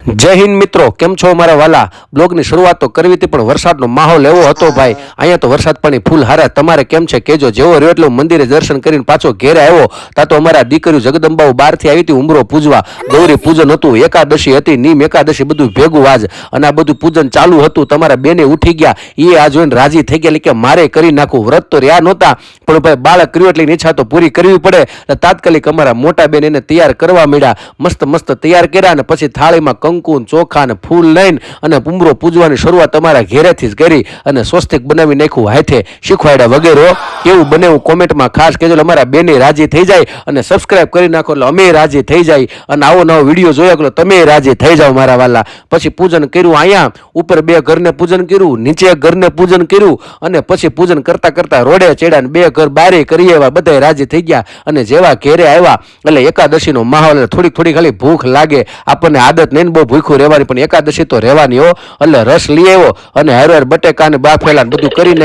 જય હિન્દ મિત્રો, કેમ છો મારા વાલા? બ્લોગની શરૂઆત તો કરવી હતી પણ વરસાદનો માહોલ એવો હતો ભાઈ. અહીંયા તો વરસાદ પાણી ફૂલ હારા. તમારે કેમ છે કેજો. જેવો રહ્યો એટલો મંદિરે દર્શન કરીને પાછો ઘેરે આવ્યો તા તો અમારા દીકરીઓ જગદંબાઓ બહારથી આવી હતી ઉમરો પૂજવા. ગૌરી પૂજન હતું, એકાદશી હતી, નીમ એકાદશી, બધું ભેગું આજ. અને આ બધું પૂજન ચાલુ હતું. તમારા બેને ઉઠી ગયા, એ આ જોઈને રાજી થઈ ગયા કે મારે કરી નાખું. વ્રત તો રહ્યા નહોતા પણ ભાઈ બાળક કર્યું એટલે ઈચ્છા તો પૂરી કરવી પડે. તાત્કાલિક અમારા મોટા બેન એને તૈયાર કરવા માંડ્યા. મસ્ત મસ્ત તૈયાર કર્યા અને પછી થાળીમાં કંકુ ચોખા ને ફૂલ લઈને અને ઉમરો પૂજવાની શરૂઆત તમારા ઘેરેથી જ કરી અને સ્વસ્તિક બનાવી નાખ્યું હાથે શીખવાડ્યા વગેરે. કેવું બને એવું કોમેન્ટમાં ખાસ કહેજો. અમારા બેને રાજી થઈ જાય અને સબસ્ક્રાઇબ કરી નાખો એટલે અમે રાજી થઈ જાય અને આવો નવો વિડીયો જોયા એટલે તમે રાજી થઈ જાઓ મારા વાલા. પછી પૂજન કર્યું, અહીંયા ઉપર બે ઘરને પૂજન કર્યું, નીચે ઘરને પૂજન કર્યું અને પછી પૂજન કરતા કરતા રોડે ચડ્યા ને બે ઘર બારે કરી આવ્યા. બધા રાજી થઈ ગયા અને જેવા ઘેરે આવ્યા એટલે એકાદશીનો માહોલ. થોડી ખાલી ભૂખ લાગે આપણને, આદત નહીં બહુ ભૂખ્યું રહેવાની પણ એકાદશી તો રહેવાની હો. એટલે રસ લઈ આવ્યો અને હરવાર બટેકા ને બાફેલા બધું કરીને